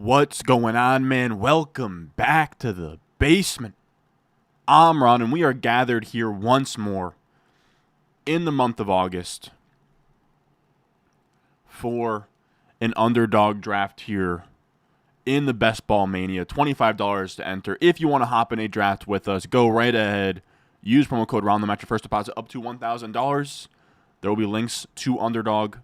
What's going on, man? Welcome back to the basement. I'm Ron, and we are gathered here once more in the month of August for an underdog draft here in the Best Ball Mania. $25 to enter. If you want to hop in a draft with us, go right ahead. Use promo code RON to match your first deposit up to $1,000. There will be links to Underdog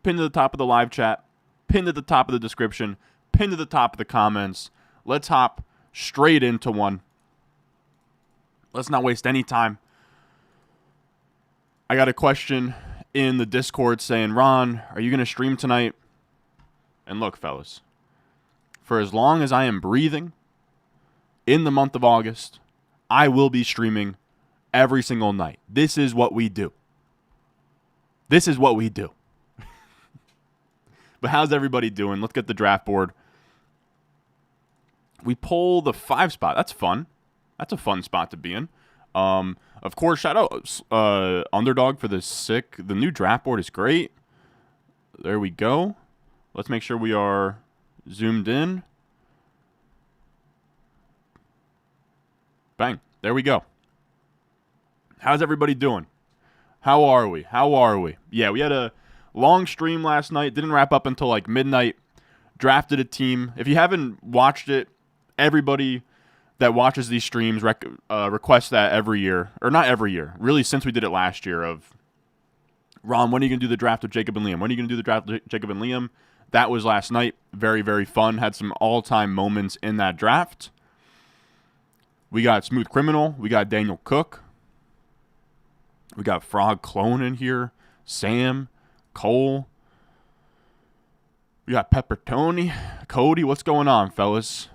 pinned to the top of the live chat, pinned to the top of the description, pinned to the top of the comments. Let's hop straight into one. Let's not waste any time. I got a question in the Discord saying, Ron, are you going to stream tonight? And look, fellas, for as long as I am breathing in the month of August, I will be streaming every single night. This is what we do. This is what we do. But how's everybody doing? Let's get the draft board. We pull the 5 spot. That's fun. That's a fun spot to be in. Of course, shout out Underdog for the new draft board is great. There we go. Let's make sure we are zoomed in. Bang. There we go. How's everybody doing? How are we? Yeah, we had a long stream last night. Didn't wrap up until like midnight. Drafted a team. If you haven't watched it, everybody that watches these streams requests that every year. Or not every year. Really, since we did it last year of, Ron, when are you going to do the draft with Jacob and Liam? When are you going to do the draft with Jacob and Liam? That was last night. Very, very fun. Had some all-time moments in that draft. We got Smooth Criminal. We got Daniel Cook. We got Frog Clone in here. Sam. Cole. We got Pepper Tony. Cody, what's going on, fellas?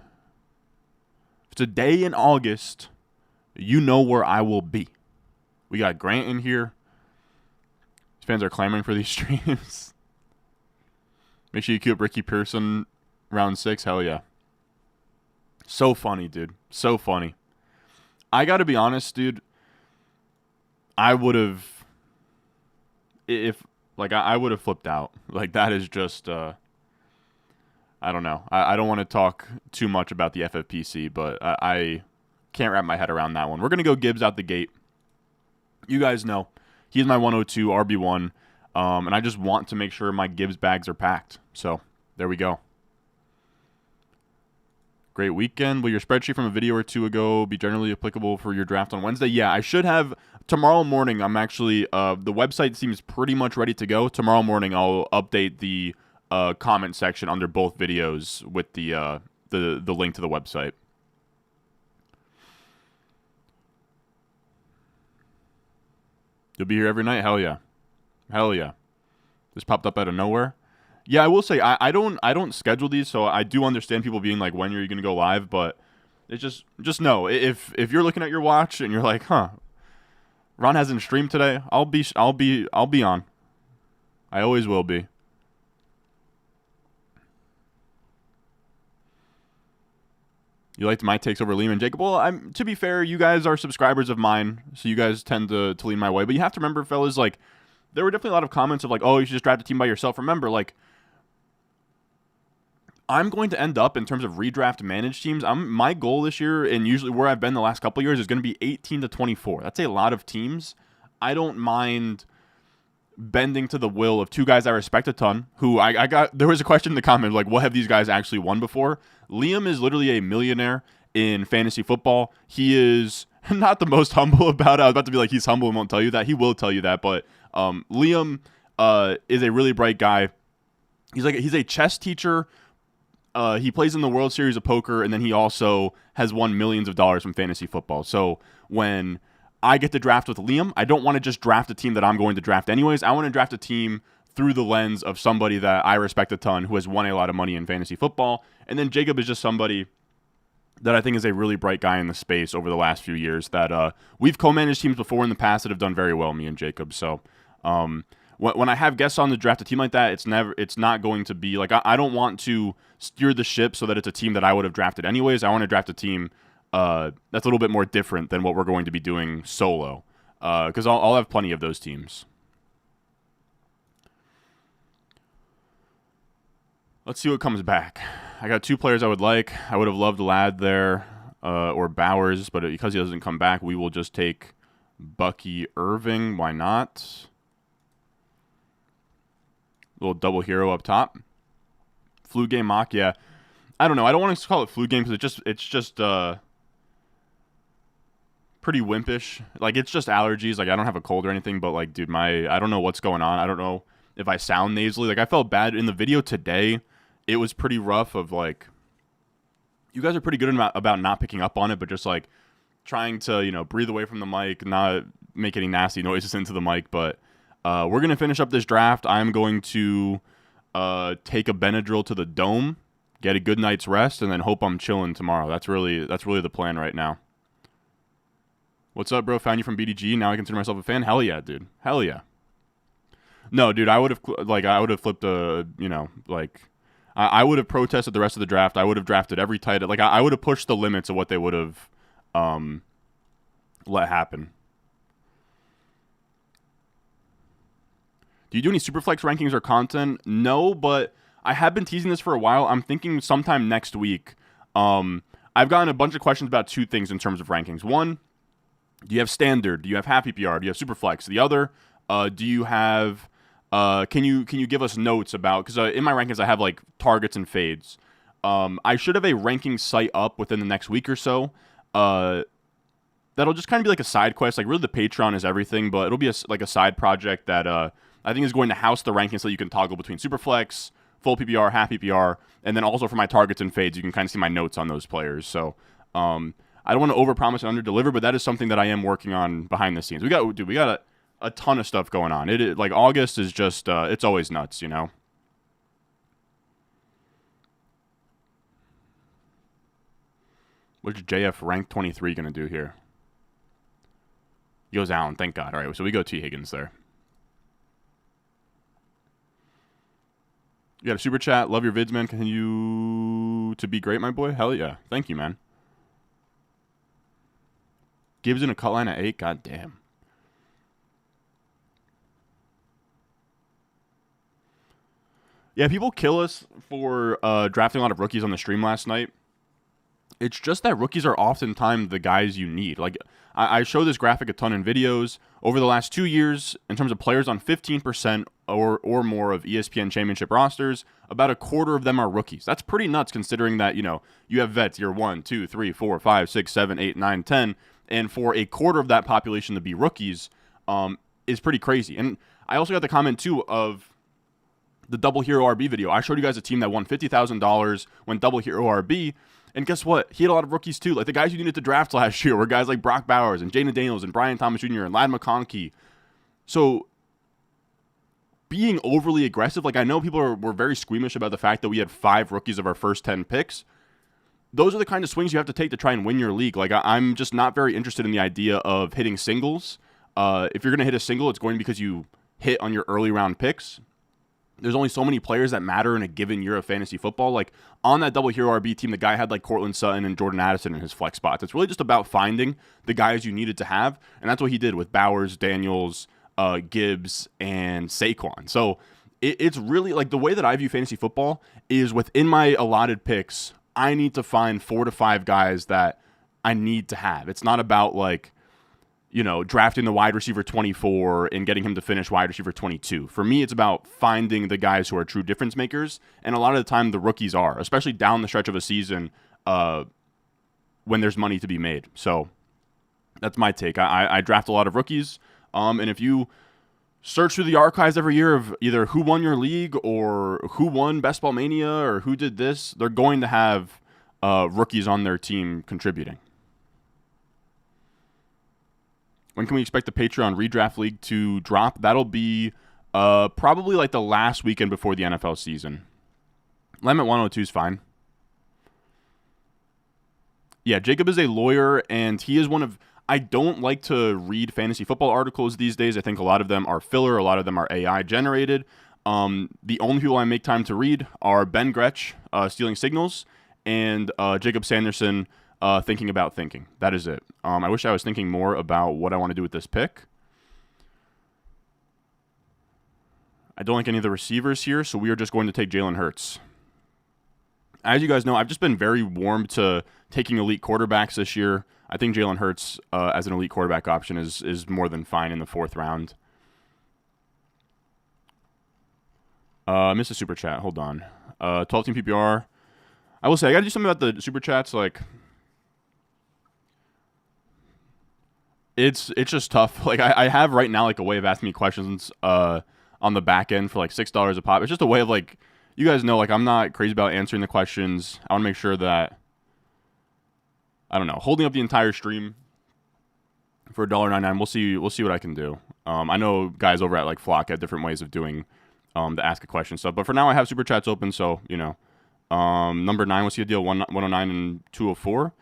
If it's a day in August, you know where I will be. We got Grant in here. These fans are clamoring for these streams. Make sure you queue up Ricky Pearson round 6. Hell yeah. So funny, dude. So funny. I got to be honest, dude. I would have, I would have flipped out. Like, that is just, I don't know. I don't want to talk too much about the FFPC, but I can't wrap my head around that one. We're going to go Gibbs out the gate. You guys know, he's my 102 RB1, and I just want to make sure my Gibbs bags are packed. So, there we go. Great weekend. Will your spreadsheet from a video or two ago be generally applicable for your draft on Wednesday? Yeah, I should have. Tomorrow morning, I'm actually, the website seems pretty much ready to go. Tomorrow morning, I'll update the comment section under both videos with the link to the website. You'll be here every night? Hell yeah. Hell yeah. This popped up out of nowhere. Yeah, I will say I don't schedule these, so I do understand people being like, when are you going to go live? But it's just know if you're looking at your watch and you're like, huh, Ron hasn't streamed today, I'll be on. I always will be. You liked my takes over Liam and Jacob? Well, to be fair, you guys are subscribers of mine, so you guys tend to lean my way. But you have to remember, fellas, like, there were definitely a lot of comments of like, oh, you should just draft a team by yourself. Remember, like, I'm going to end up in terms of redraft managed teams. My goal this year, and usually where I've been the last couple of years, is going to be 18 to 24. That's a lot of teams. I don't mind bending to the will of two guys I respect a ton. Who I got. There was a question in the comments like, what have these guys actually won before? Liam is literally a millionaire in fantasy football. He is not the most humble about it. I was about to be like, he's humble and won't tell you that. He will tell you that, but Liam is a really bright guy. He's a chess teacher. He plays in the World Series of Poker, and then he also has won millions of dollars from fantasy football. So when I get to draft with Liam, I don't want to just draft a team that I'm going to draft anyways. I want to draft a team through the lens of somebody that I respect a ton who has won a lot of money in fantasy football. And then Jacob is just somebody that I think is a really bright guy in the space over the last few years that we've co-managed teams before in the past that have done very well, me and Jacob. So when I have guests on to draft a team like that, it's not going to be like, I don't want to steer the ship so that it's a team that I would have drafted anyways. I want to draft a team that's a little bit more different than what we're going to be doing solo, because I'll have plenty of those teams. Let's see what comes back. I got 2 players I would like. I would have loved Ladd there or Bowers, but because he doesn't come back, we will just take Bucky Irving. Why not? Little double hero up top. Flu game mock, yeah. I don't know. I don't want to call it flu game because it's just pretty wimpish. Like, it's just allergies. Like, I don't have a cold or anything, but like, dude, I don't know what's going on. I don't know if I sound nasally. Like, I felt bad in the video today. It was pretty rough of like, you guys are pretty good about not picking up on it, but just like trying to, breathe away from the mic, not make any nasty noises into the mic. But we're going to finish up this draft. I'm going to take a Benadryl to the dome, get a good night's rest, and then hope I'm chilling tomorrow. That's really the plan right now. What's up, bro? Found you from BDG. Now I consider myself a fan. Hell yeah, dude. Hell yeah. No, dude, I would have flipped I would have protested the rest of the draft. I would have drafted every tight end. Like, I would have pushed the limits of what they would have let happen. Do you do any Superflex rankings or content? No, but I have been teasing this for a while. I'm thinking sometime next week. I've gotten a bunch of questions about 2 things in terms of rankings. One, do you have standard? Do you have half PPR? Do you have Superflex? The other, do you have? Can you give us notes about? Because in my rankings I have like targets and fades. I should have a ranking site up within the next week or so. That'll just kind of be like a side quest. Like, really, the Patreon is everything, but it'll be a side project that I think is going to house the rankings so you can toggle between Superflex, full PPR, half PPR, and then also for my targets and fades, you can kind of see my notes on those players. So. I don't want to overpromise and underdeliver, but that is something that I am working on behind the scenes. We got a ton of stuff going on. Like, August is just it's always nuts, What's JF rank 23 going to do here? He goes Allen, thank God. All right, so we go T. Higgins there. You got a super chat. Love your vids, man. Continue to be great, my boy. Hell yeah. Thank you, man. Gibbs in a cut line at 8. God damn. Yeah, people kill us for drafting a lot of rookies on the stream last night. It's just that rookies are oftentimes the guys you need. Like, I show this graphic a ton in videos. Over the last 2 years, in terms of players on 15% or more of ESPN championship rosters, about a quarter of them are rookies. That's pretty nuts considering that, you have vets year 1, 2, 3, 4, 5, 6, 7, 8, 9, 10. And for a quarter of that population to be rookies is pretty crazy. And I also got the comment, too, of the Double Hero RB video. I showed you guys a team that won $50,000 when Double Hero RB. And guess what? He had a lot of rookies, too. Like, the guys you needed to draft last year were guys like Brock Bowers and Jaden Daniels and Brian Thomas Jr. and Ladd McConkey. So being overly aggressive, like, I know people were very squeamish about the fact that we had 5 rookies of our first 10 picks. Those are the kind of swings you have to take to try and win your league. Like, I'm just not very interested in the idea of hitting singles. If you're going to hit a single, it's going because you hit on your early round picks. There's only so many players that matter in a given year of fantasy football. Like, on that Double Hero RB team, the guy had like Cortland Sutton and Jordan Addison in his flex spots. It's really just about finding the guys you needed to have, and that's what he did with Bowers, Daniels, Gibbs, and Saquon. So it's really like the way that I view fantasy football is within my allotted picks, I need to find 4 to 5 guys that I need to have. It's not about like, drafting the wide receiver 24 and getting him to finish wide receiver 22. For me, it's about finding the guys who are true difference makers. And a lot of the time the rookies are, especially down the stretch of a season when there's money to be made. So that's my take. I draft a lot of rookies. And if you search through the archives every year of either who won your league or who won Best Ball Mania or who did this, they're going to have rookies on their team contributing. When can we expect the Patreon redraft league to drop? That'll be probably like the last weekend before the NFL season. Lemon 102 is fine. Yeah, Jacob is a lawyer, and he is one of... I don't like to read fantasy football articles these days. I think a lot of them are filler. A lot of them are AI generated. The only people I make time to read are Ben Gretsch, Stealing Signals, and Jacob Sanderson, Thinking About Thinking. That is it. I wish I was thinking more about what I want to do with this pick. I don't like any of the receivers here, so we are just going to take Jalen Hurts. as you guys know, I've just been very warm to taking elite quarterbacks this year. I think Jalen Hurts as an elite quarterback option is more than fine in the 4th round. Missed a super chat. Hold on. 12 team PPR. I will say I got to do something about the super chats. Like, it's just tough. Like, I have right now like a way of asking me questions on the back end for like $6 a pop. It's just a way of like, you guys know, like, I'm not crazy about answering the questions. I want to make sure that, I don't know, holding up the entire stream for $1.99. We'll see what I can do. I know guys over at like Flock have different ways of doing the ask a question stuff, but for now I have super chats open, so you know. Number 9, what's the deal? 109 and 204.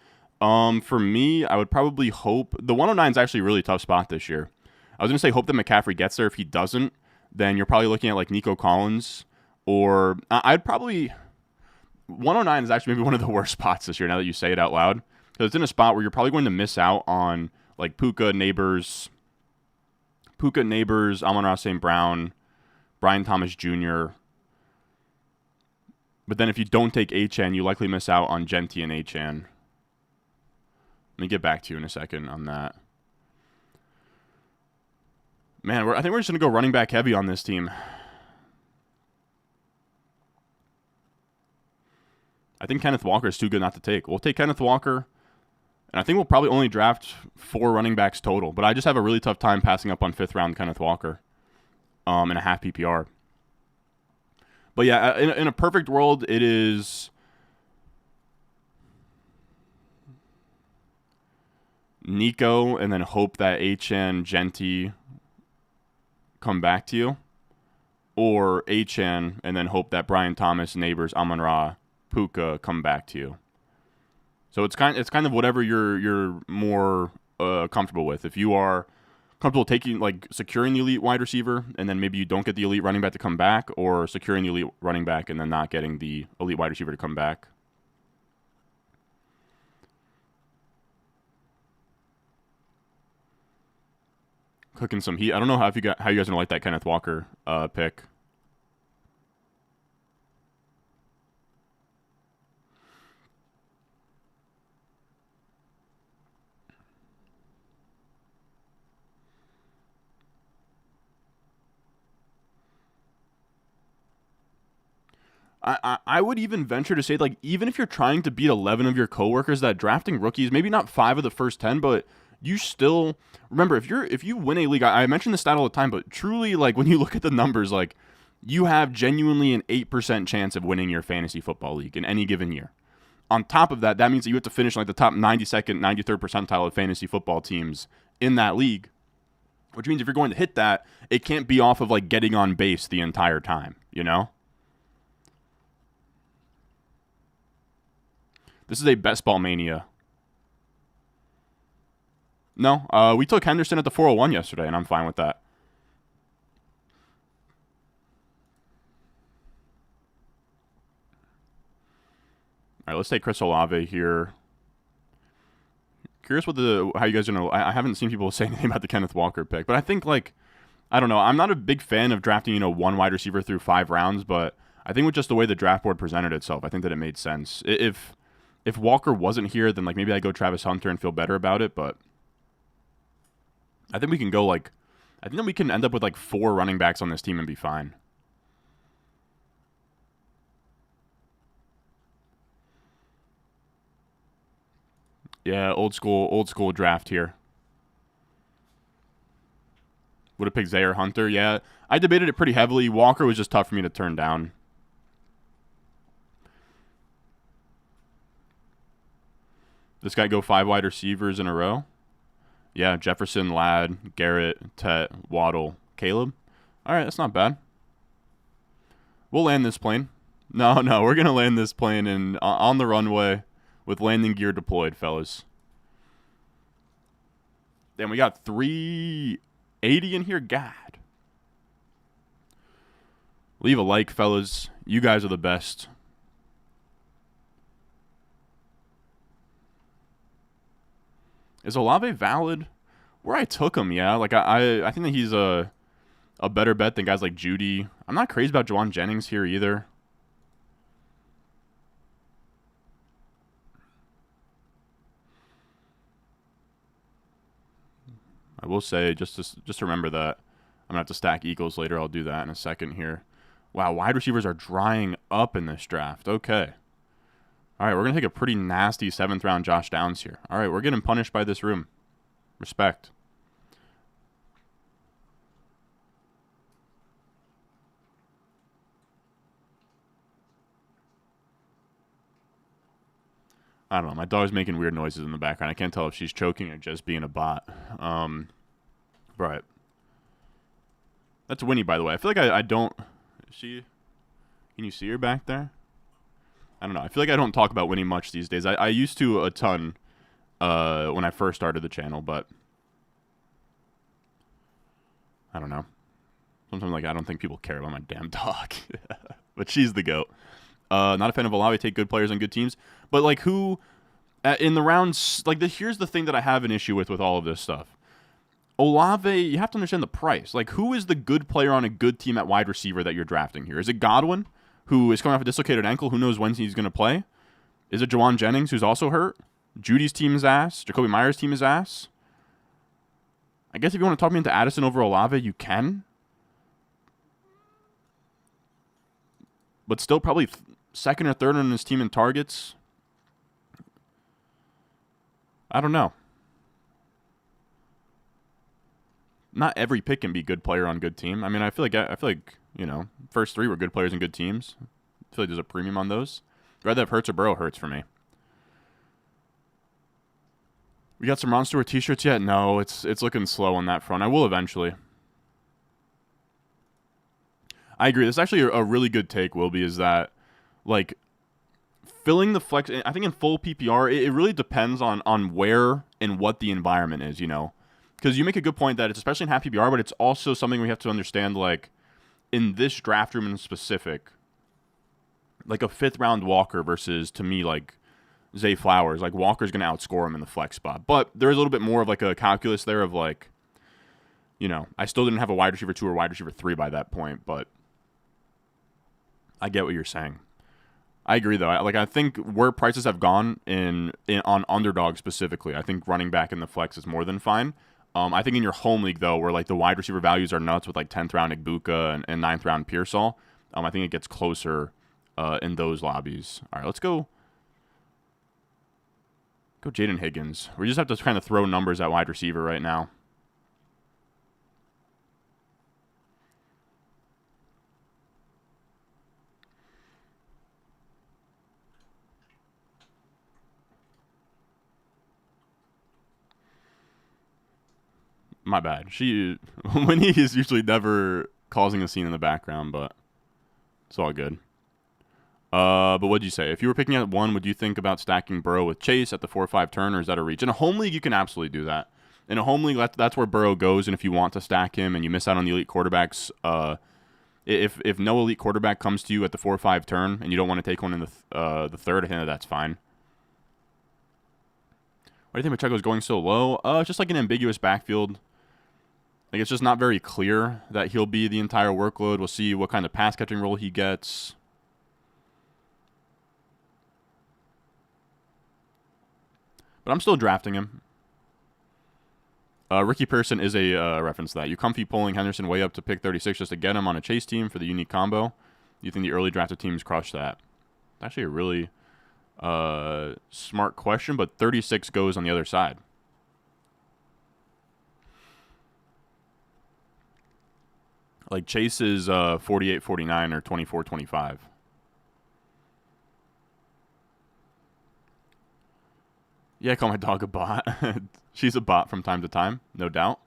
For me, I would probably hope the 109 is actually a really tough spot this year. I was gonna say hope that McCaffrey gets there. If he doesn't, then you're probably looking at like Nico Collins, or I'd probably 109 is actually maybe one of the worst spots this year. Now that you say it out loud, because it's in a spot where you're probably going to miss out on like Puka, Neighbors, Amon-Ra St. Brown, Brian Thomas Jr. But then if you don't take Achane, you likely miss out on Genti and Achane. Let me get back to you in a second on that. Man, I think we're just going to go running back heavy on this team. I think Kenneth Walker is too good not to take. We'll take Kenneth Walker, and I think we'll probably only draft 4 running backs total. But I just have a really tough time passing up on 5th round Kenneth Walker in a half PPR. But yeah, in a perfect world, it is Nico and then hope that Achane, Genti come back to you, or Achane and then hope that Brian Thomas, Neighbors, Amon-Ra, Puka come back to you. So it's kind of whatever you're more comfortable with. If you are comfortable taking like securing the elite wide receiver and then maybe you don't get the elite running back to come back, or securing the elite running back and then not getting the elite wide receiver to come back. Cooking some heat. I don't know how you guys are gonna like that Kenneth Walker pick. I would even venture to say, like, even if you're trying to beat 11 of your coworkers, that drafting rookies, maybe not 5 of the first 10, but you still remember if you win a league. I mention this stat all the time, but truly, like, when you look at the numbers, like, you have genuinely an 8% chance of winning your fantasy football league in any given year. On top of that, that means that you have to finish like the top 92nd, 93rd percentile of fantasy football teams in that league, which means if you're going to hit that, it can't be off of like getting on base the entire time, you know? This is a best ball mania. No, we took Henderson at the 401 yesterday, and I'm fine with that. All right, let's take Chris Olave here. Curious how you guys are gonna. I haven't seen people say anything about the Kenneth Walker pick, but I think like, I don't know. I'm not a big fan of drafting one wide receiver through 5 rounds, but I think with just the way the draft board presented itself, I think that it made sense. If Walker wasn't here, then like maybe I go Travis Hunter and feel better about it, but I think we can go like, I think that we can end up with like 4 running backs on this team and be fine. Yeah, old school draft here. Would have picked Zaire Hunter. Yeah, I debated it pretty heavily. Walker was just tough for me to turn down. This guy go 5 wide receivers in a row. Yeah, Jefferson, Ladd, Garrett, Tet, Waddle, Caleb. All right, that's not bad. We'll land this plane. No, we're going to land this plane on the runway with landing gear deployed, fellas. Then we got 380 in here. God. Leave a like, fellas. You guys are the best. Is Olave valid? Where I took him, yeah. Like I think that he's a better bet than guys like Judy. I'm not crazy about Juwan Jennings here either. I will say, just remember that I'm going to have to stack Eagles later. I'll do that in a second here. Wow, wide receivers are drying up in this draft. Okay. All right, we're going to take a pretty nasty 7th round Josh Downs here. All right, we're getting punished by this room. Respect. I don't know. My dog's making weird noises in the background. I can't tell if she's choking or just being a bot. Right. That's Winnie, by the way. I feel like I don't... Is she... Can you see her back there? I don't know. I feel like I don't talk about Winnie much these days. I used to a ton when I first started the channel, but... I don't know. Sometimes I don't think people care about my damn dog. But she's the GOAT. Not a fan of Olave. Take good players on good teams. But, who... in the rounds... here's the thing that I have an issue with all of this stuff. Olave, you have to understand the price. Who is the good player on a good team at wide receiver that you're drafting here? Is it Godwin, who is coming off a dislocated ankle? Who knows when he's going to play? Is it Jawan Jennings, who's also hurt? Judy's team is ass. Jacoby Myers' team is ass. I guess if you want to talk me into Addison over Olave, you can. But still probably second or third on his team in targets. I don't know. Not every pick can be good player on good team. I mean, I feel like first 3 were good players and good teams. I feel like there's a premium on those. I'd rather have Hurts or Burrow. Hurts for me. We got some Ron Stewart t-shirts yet? No, it's looking slow on that front. I will eventually. I agree. This is actually a really good take, Wilby, is that, filling the flex, I think in full PPR, it really depends on where and what the environment is, Because you make a good point that it's especially in half PPR, but it's also something we have to understand, in this draft room in specific, a 5th round Walker versus, to me, Zay Flowers. Walker's going to outscore him in the flex spot. But there is a little bit more of, a calculus there of, I still didn't have a wide receiver 2 or wide receiver 3 by that point, but I get what you're saying. I agree, though. I think where prices have gone on underdog specifically, I think running back in the flex is more than fine. I think in your home league, though, where the wide receiver values are nuts with 10th round Igbuka and 9th round Pearsall, I think it gets closer in those lobbies. All right, let's go. Go Jaden Higgins. We just have to kind of throw numbers at wide receiver right now. My bad. Winnie is usually never causing a scene in the background, but it's all good. But what'd you say? If you were picking at 1, would you think about stacking Burrow with Chase at the 4-5 turn, or is that a reach? In a home league, you can absolutely do that. In a home league, that's where Burrow goes, and if you want to stack him and you miss out on the elite quarterbacks, if no elite quarterback comes to you at the 4-5 turn and you don't want to take one in the 3rd, I think that's fine. Why do you think Pacheco's going so low? It's just an ambiguous backfield. It's just not very clear that he'll be the entire workload. We'll see what kind of pass catching role he gets. But I'm still drafting him. Ricky Pearson is a reference to that. You comfy pulling Henderson way up to pick 36 just to get him on a chase team for the unique combo. You think the early drafted teams crush that? It's actually a really smart question, but 36 goes on the other side. Chase is 48-49 or 24-25. Yeah, I call my dog a bot. She's a bot from time to time, no doubt.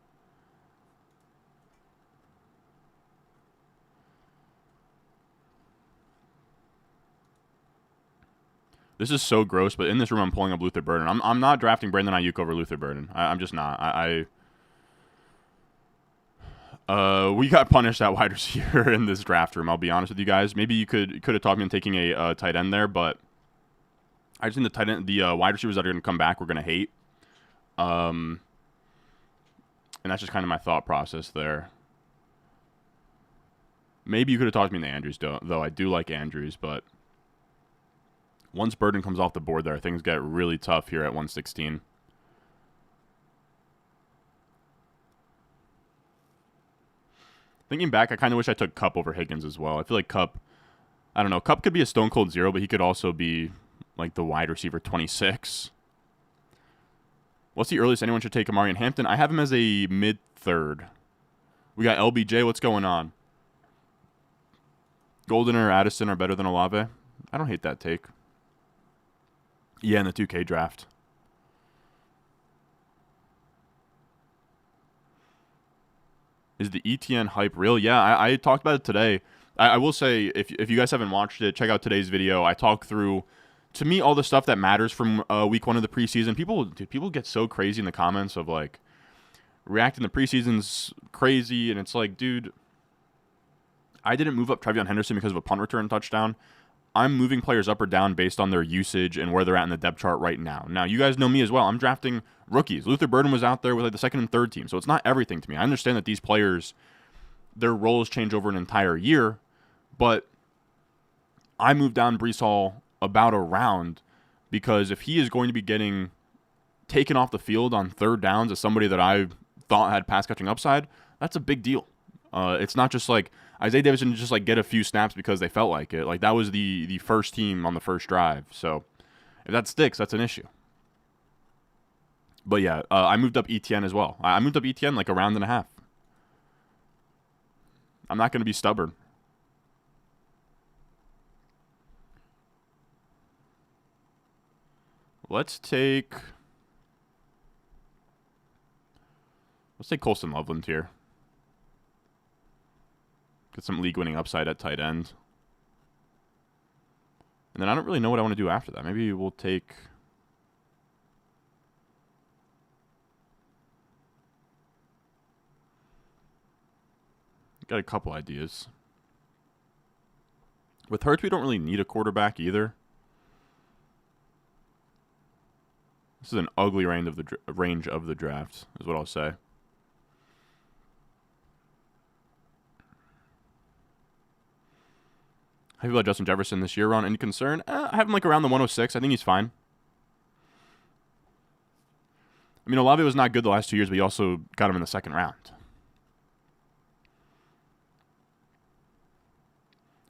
This is so gross, but in this room I'm pulling up Luther Burden. I'm not drafting Brandon Ayuk over Luther Burden. I'm just not. We got punished at wide receiver in this draft room, I'll be honest with you guys. Maybe you could have talked me into taking a tight end there, but I just think the wide receivers that are going to come back we're going to hate. And that's just kind of my thought process there. Maybe you could have talked me into Andrews, though. I do like Andrews, but once Burden comes off the board there, things get really tough here at 116. Thinking back, I kind of wish I took Cup over Higgins as well. I feel like Cup, I don't know, Cup could be a stone cold zero, but he could also be like the wide receiver 26. What's the earliest anyone should take Amari in Hampton? I have him as a mid-third. We got LBJ. What's going on? Golden or Addison are better than Olave? I don't hate that take. Yeah, in the 2K draft. Is the ETN hype real? Yeah, I talked about it today. I will say, if you guys haven't watched it, check out today's video. I talk through, to me, all the stuff that matters from week 1 of the preseason. People get so crazy in the comments of like, reacting to preseason's crazy, and it's like, dude, I didn't move up Trevion Henderson because of a punt return touchdown. I'm moving players up or down based on their usage and where they're at in the depth chart right now. Now, you guys know me as well. I'm drafting rookies. Luther Burden was out there with like the second and third team, so it's not everything to me. I understand that these players, their roles change over an entire year, but I moved down Breece Hall about a round because if he is going to be getting taken off the field on third downs as somebody that I thought had pass catching upside, that's a big deal. It's not just like Isaiah Davidson just like get a few snaps because they felt like it. Like that was the first team on the first drive. So if that sticks, that's an issue. But yeah, I moved up ETN as well. I moved up ETN like a round and a half. I'm not going to be stubborn. Let's take Colston Loveland here. Get some league-winning upside at tight end. And then I don't really know what I want to do after that. Maybe we'll take... Got a couple ideas. With Hurts, we don't really need a quarterback either. This is an ugly range of the draft, is what I'll say. How do you feel about Justin Jefferson this year, Ron? Any concern? I have him like around the 106. I think he's fine. I mean, Olave was not good the last 2 years, but he also got him in the second round.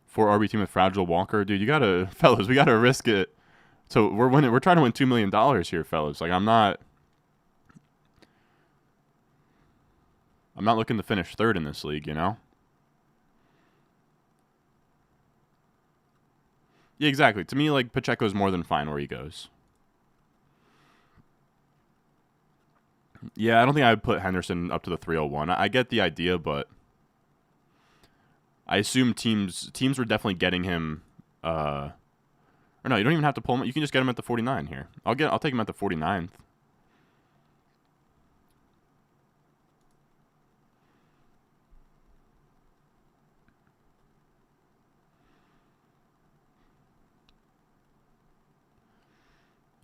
4 RB team with Fragile Walker. Dude, you gotta, fellas, we gotta risk it. So we're winning. We're trying to win $2 million here, fellas. Like, I'm not looking to finish third in this league, you know? Yeah, exactly. To me, like, Pacheco's more than fine where he goes. Yeah, I don't think I would put Henderson up to the 301. I get the idea, but I assume teams were definitely getting him. Or no, you don't even have to pull him. You can just get him at the 49 here. I'll take him at the 49th.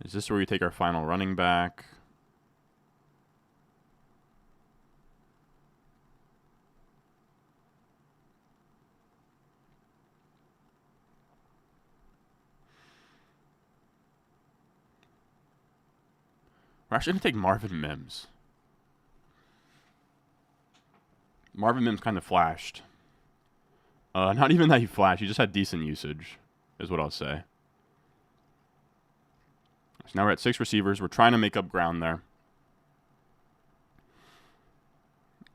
Is this where we take our final running back? We're actually going to take Marvin Mims. Marvin Mims kind of flashed. Not even that he flashed. He just had decent usage, is what I'll say. So now we're at 6 receivers. We're trying to make up ground there.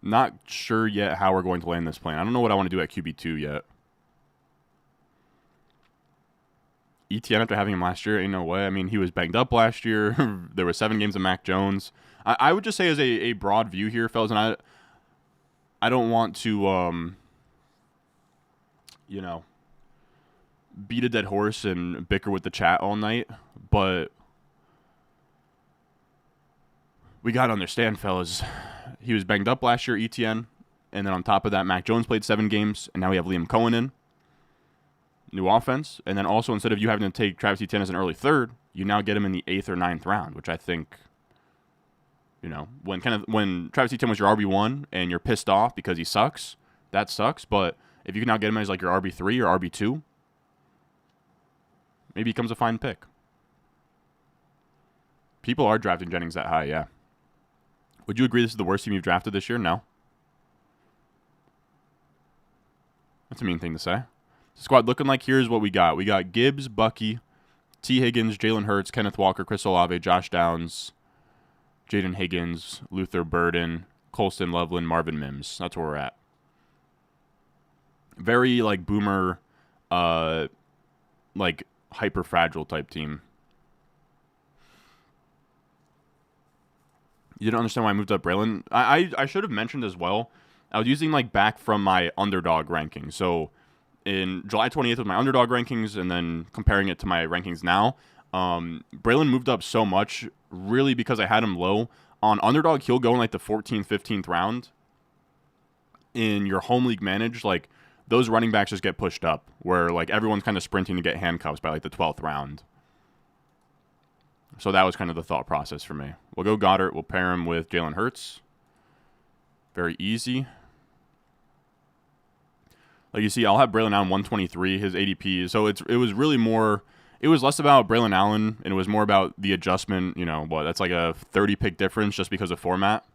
Not sure yet how we're going to land this plane. I don't know what I want to do at QB2 yet. ETN after having him last year, ain't no way. I mean, he was banged up last year. There were 7 games of Mac Jones. I would just say as a broad view here, fellas, and I don't want to, beat a dead horse and bicker with the chat all night, but we got to understand, fellas, he was banged up last year, ETN, and then on top of that, Mac Jones played 7 games, and now we have Liam Cohen in. New offense, and then also instead of you having to take Travis Etienne as an early third, you now get him in the 8th or 9th round, which I think, when Travis Etienne was your RB1 and you're pissed off because he sucks, that sucks. But if you can now get him as like your RB3 or RB2, maybe he becomes a fine pick. People are drafting Jennings that high, yeah. Would you agree this is the worst team you've drafted this year? No. That's a mean thing to say. Squad looking like here's what we got. We got Gibbs, Bucky, T. Higgins, Jalen Hurts, Kenneth Walker, Chris Olave, Josh Downs, Jaden Higgins, Luther Burden, Colston Loveland, Marvin Mims. That's where we're at. Very like boomer, like hyper fragile type team. You didn't understand why I moved up Braylon? I should have mentioned as well. I was using like back from my underdog ranking. So in July 28th with my underdog rankings and then comparing it to my rankings now, Braylon moved up so much really because I had him low. On underdog, he'll go in like the 14th, 15th round. In your home league managed, like those running backs just get pushed up where like everyone's kind of sprinting to get handcuffs by like the 12th round. So that was kind of the thought process for me. We'll go Goddard. We'll pair him with Jalen Hurts. Very easy. Like you see, I'll have Braylon Allen 123, his ADP. So it was really more, it was less about Braylon Allen, and it was more about the adjustment. You know, that's like a 30-pick difference just because of format.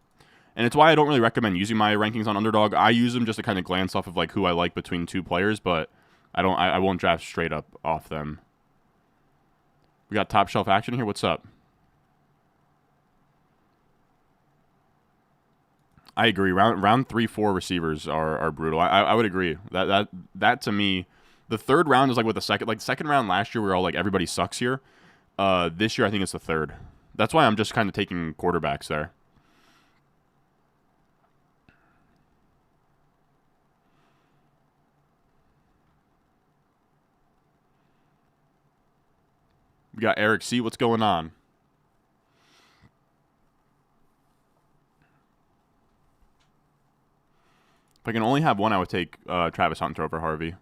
And it's why I don't really recommend using my rankings on underdog. I use them just to kind of glance off of like who I like between two players, but I won't draft straight up off them. We got top shelf action here. What's up? I agree. Round 3-4 receivers are brutal. I would agree. That to me, the third round is like with the second round last year we were all like everybody sucks here. This year I think it's the third. That's why I'm just kind of taking quarterbacks there. We got Eric C. What's going on? If I can only have one, I would take Travis Hunter over Harvey.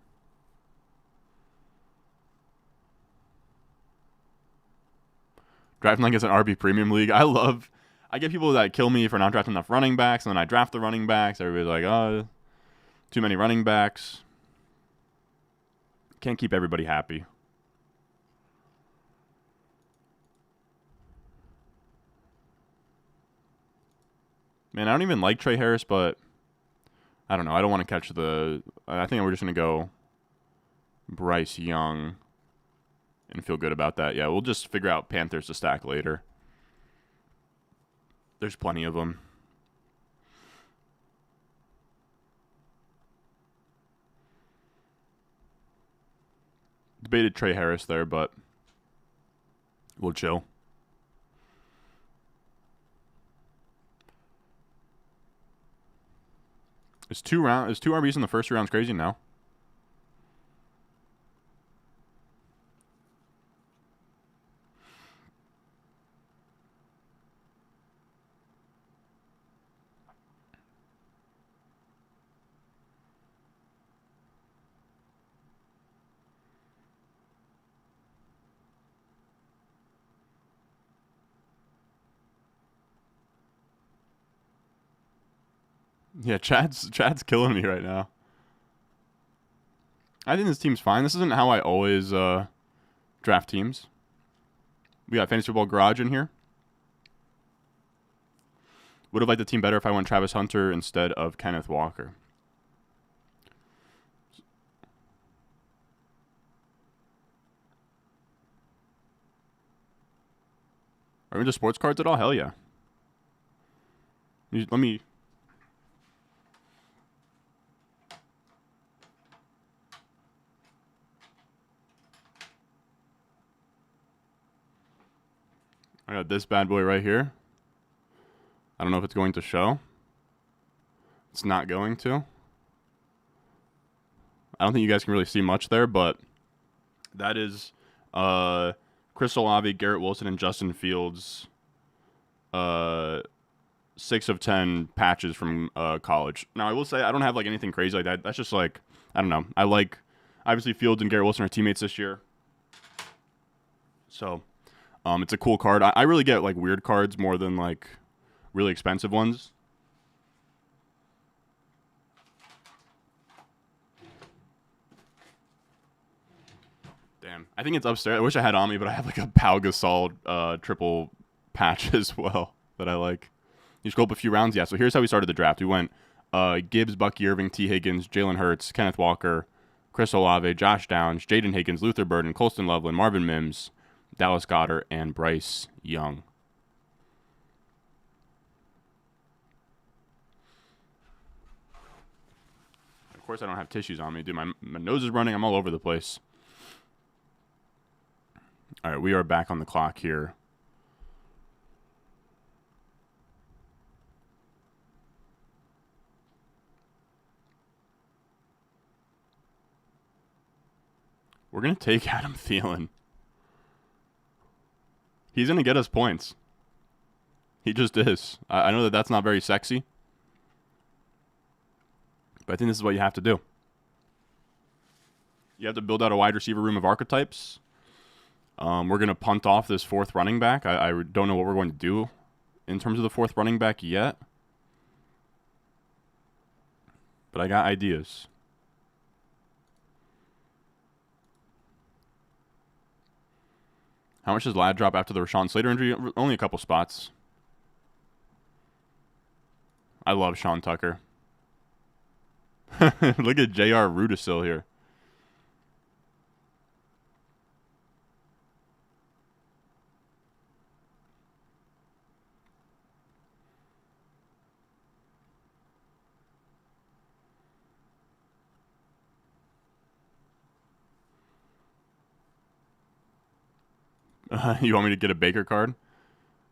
Drafting like it's an RB premium league. I get people that kill me for not drafting enough running backs, and then I draft the running backs. Everybody's like, oh, too many running backs. Can't keep everybody happy. Man, I don't even like Trey Harris, but I don't know. I don't want to catch the... I think we're just going to go Bryce Young and feel good about that. Yeah, we'll just figure out Panthers to stack later. There's plenty of them. Debated Trey Harris there, but we'll chill. Is two RBs in the first round crazy now? Yeah, Chad's killing me right now. I think this team's fine. This isn't how I always draft teams. We got Fantasy Football Garage in here. Would have liked the team better if I went Travis Hunter instead of Kenneth Walker. Are we into sports cards at all? Hell yeah. Let me... I got this bad boy right here. I don't know if it's going to show. It's not going to. I don't think you guys can really see much there, but that is Chris Olave, Garrett Wilson, and Justin Fields. 6 of 10 patches from college. Now, I will say I don't have like anything crazy like that. That's just like, I don't know. I like, obviously Fields and Garrett Wilson are teammates this year. So... it's a cool card. I really get like weird cards more than like really expensive ones. Damn. I think it's upstairs. I wish I had on me, but I have like a Pau Gasol triple patch as well that I like. You scroll up a few rounds. Yeah, so here's how we started the draft. We went Gibbs, Bucky Irving, T. Higgins, Jalen Hurts, Kenneth Walker, Chris Olave, Josh Downs, Jaden Higgins, Luther Burden, Colston Loveland, Marvin Mims, Dallas Goedert, and Bryce Young. Of course, I don't have tissues on me, dude. My nose is running. I'm all over the place. All right, we are back on the clock here. We're going to take Adam Thielen. He's going to get us points. He just is. I know that that's not very sexy. But I think this is what you have to do. You have to build out a wide receiver room of archetypes. We're going to punt off this fourth running back. I don't know what we're going to do in terms of the fourth running back yet. But I got ideas. How much does Ladd drop after the Rashawn Slater injury? Only a couple spots. I love Sean Tucker. Look at J.R. Rudisil here. You want me to get a Baker card?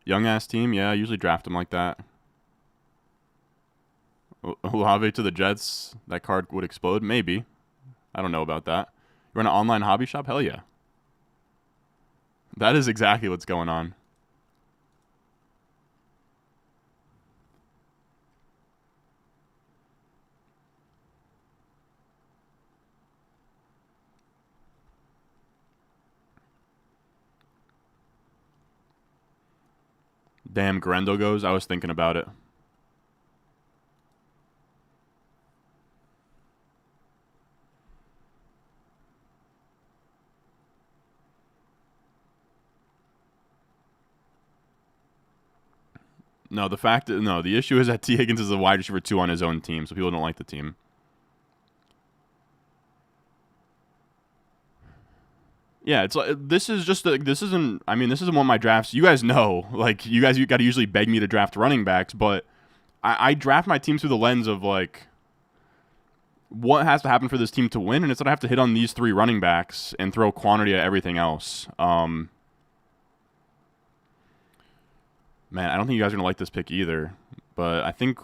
Young ass team? Yeah, I usually draft them like that. Olave to the Jets. That card would explode? Maybe. I don't know about that. You run an online hobby shop? Hell yeah. That is exactly what's going on. Damn, Grendel goes. I was thinking about it. No, the issue is that T. Higgins is a wide receiver 2 on his own team, so people don't like the team. Yeah, it's like this isn't this isn't one of my drafts. You guys know, like you got to usually beg me to draft running backs, but I draft my team through the lens of like what has to happen for this team to win, and it's that I have to hit on these 3 running backs and throw quantity at everything else. Man, I don't think you guys are gonna like this pick either, but I think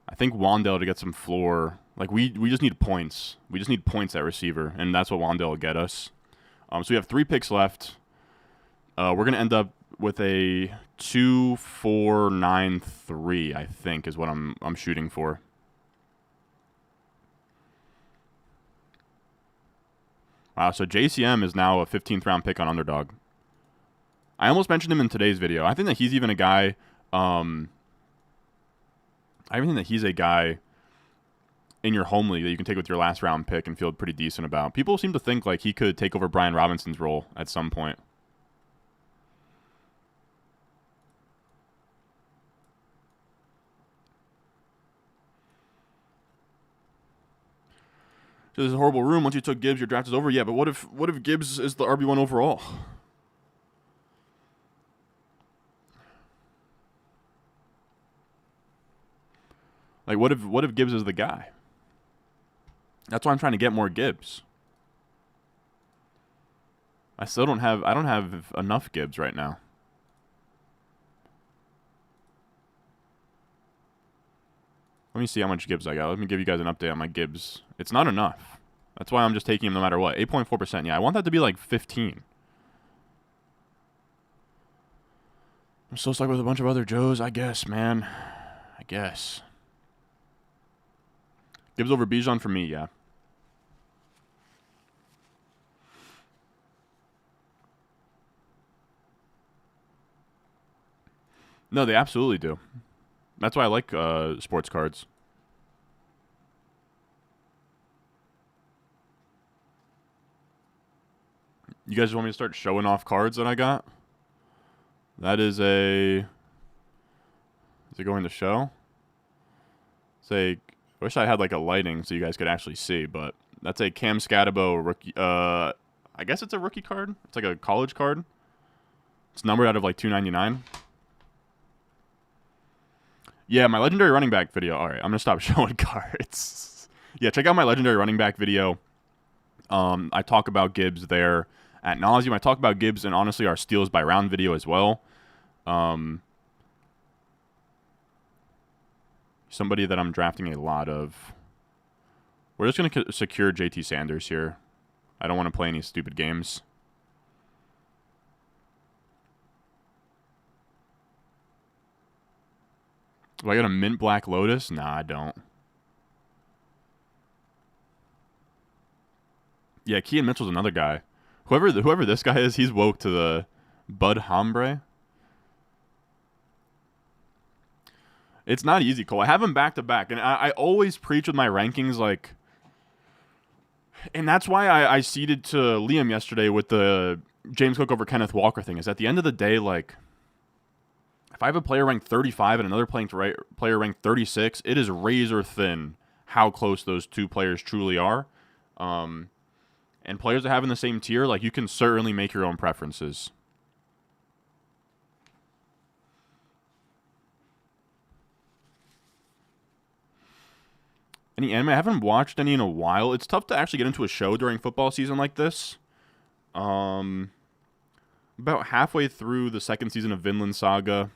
Wandale to get some floor. Like, we just need points. We just need points at receiver, and that's what Wandale will get us. So we have 3 picks left. We're going to end up with a 2-4-9-3, I think, is what I'm shooting for. Wow, so JCM is now a 15th round pick on Underdog. I almost mentioned him in today's video. I think that he's even a guy... I even think that he's a guy in your home league that you can take with your last round pick and feel pretty decent about. People seem to think like he could take over Brian Robinson's role at some point. So this is a horrible room. Once you took Gibbs, your draft is over. Yeah, but what if Gibbs is the RB1 overall? Like, what if Gibbs is the guy? That's why I'm trying to get more Gibbs. I don't have enough Gibbs right now. Let me see how much Gibbs I got. Let me give you guys an update on my Gibbs. It's not enough. That's why I'm just taking him no matter what. 8.4%. Yeah, I want that to be like 15. I'm still stuck with a bunch of other Joes, I guess, man. I guess. Gibbs over Bijan for me, yeah. No, they absolutely do. That's why I like sports cards. You guys want me to start showing off cards that I got? That is a... Is it going to show? Say... I wish I had like a lighting so you guys could actually see, but that's a Cam Scatabo rookie. I guess it's a rookie card. It's like a college card. It's numbered out of like 299. Yeah, my legendary running back video. All right, I'm gonna stop showing cards. Yeah, check out my legendary running back video. I talk about Gibbs there at nauseum. I talk about Gibbs and honestly our steals by round video as well. Somebody that I'm drafting a lot of. We're just going to secure JT Sanders here. I don't want to play any stupid games. Do I got a mint black Lotus? Nah, I don't. Yeah, Kean Mitchell's another guy. Whoever this guy is, he's woke to the Bud Hombre. It's not easy, Cole. I have him back to back, and I always preach with my rankings, like, and that's why I ceded to Liam yesterday with the James Cook over Kenneth Walker thing. Is at the end of the day, like, if I have a player ranked 35 and another player ranked 36, it is razor thin how close those two players truly are. And players that have in the same tier, like, you can certainly make your own preferences. Any anime? I haven't watched any in a while. It's tough to actually get into a show during football season like this. About halfway through the second season of Vinland Saga.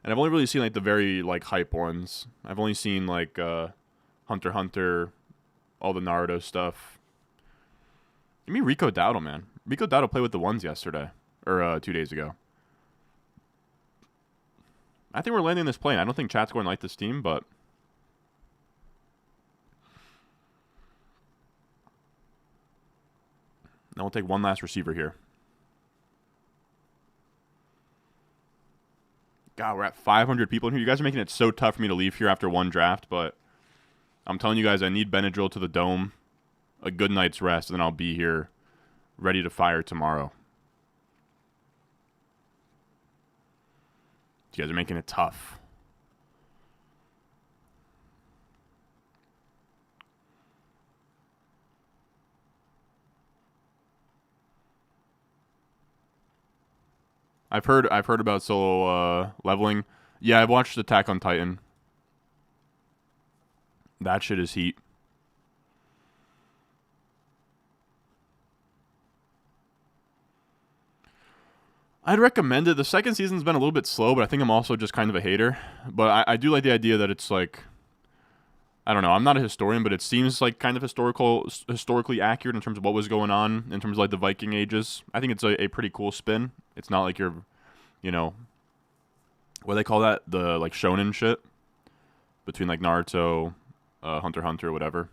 And I've only really seen like the very like hype ones. I've only seen like Hunter x Hunter, all the Naruto stuff. Give me Rico Dowdle, man. Rico Dowdle played with the ones yesterday, or 2 days ago. I think we're landing this plane. I don't think chat's going to like this team, but now we'll take one last receiver here. God, we're at 500 people in here. You guys are making it so tough for me to leave here after one draft, but I'm telling you guys, I need Benadryl to the dome, a good night's rest, and then I'll be here ready to fire tomorrow. You guys are making it tough. I've heard about solo leveling. Yeah, I've watched Attack on Titan. That shit is heat. I'd recommend it. The second season's been a little bit slow, but I think I'm also just kind of a hater. But I do like the idea that it's like, I don't know, I'm not a historian, but it seems like kind of historically accurate in terms of what was going on in terms of like the Viking ages. I think it's a pretty cool spin. It's not like you're, you know, what do they call that? The like shonen shit between like Naruto, Hunter x Hunter, whatever.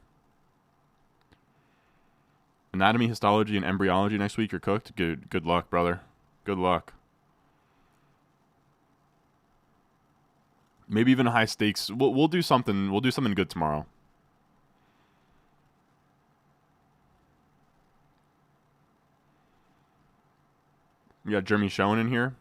Anatomy, histology, and embryology next week. You're cooked. Good luck, brother. Good luck. Maybe even high stakes. We'll do something. We'll do something good tomorrow. We got Jeremy Schoen in here.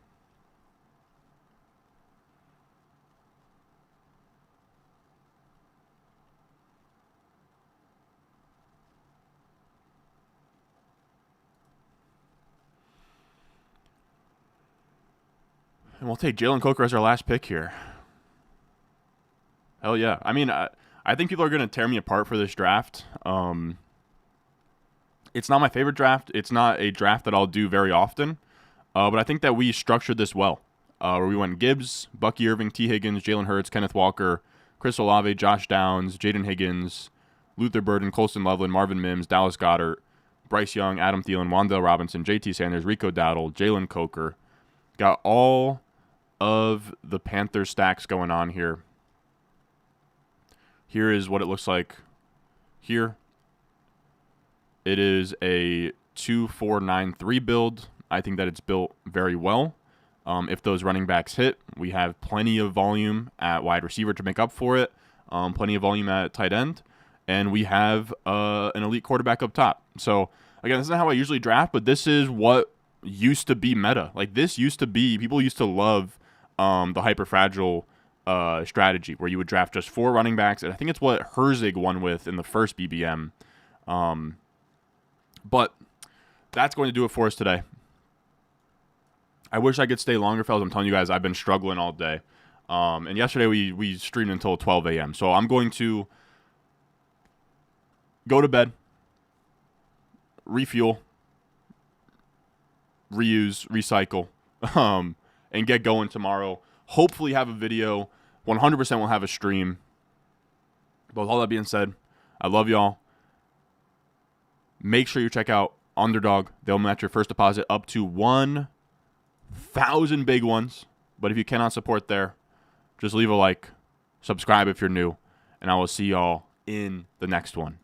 And we'll take Jalen Coker as our last pick here. Hell yeah. I mean, I think people are going to tear me apart for this draft. It's not my favorite draft. It's not a draft that I'll do very often. But I think that we structured this well. Where we went Gibbs, Bucky Irving, T. Higgins, Jalen Hurts, Kenneth Walker, Chris Olave, Josh Downs, Jaden Higgins, Luther Burden, Colston Loveland, Marvin Mims, Dallas Goedert, Bryce Young, Adam Thielen, Wan'Dale Robinson, JT Sanders, Rico Dowdle, Jalen Coker. Got all of the Panther stacks going on here. Here is what it looks like here. It is a 2-4-9-3 build. I think that it's built very well. If those running backs hit, we have plenty of volume at wide receiver to make up for it. Plenty of volume at tight end. And we have an elite quarterback up top. So, again, this is not how I usually draft, but this is what used to be meta. Like this used to be, people used to love the hyper fragile strategy where you would draft just 4 running backs, and I think it's what Herzig won with in the first BBM. But that's going to do it for us today. I wish I could stay longer, fellas. I'm telling you guys, I've been struggling all day. And yesterday we streamed until 12 a.m. So I'm going to go to bed, refuel, reuse, recycle, and get going tomorrow. Hopefully have a video. 100% will have a stream. But with all that being said, I love y'all. Make sure you check out Underdog. They'll match your first deposit up to 1,000 big ones. But if you cannot support there, just leave a like, subscribe if you're new, and I will see y'all in the next one.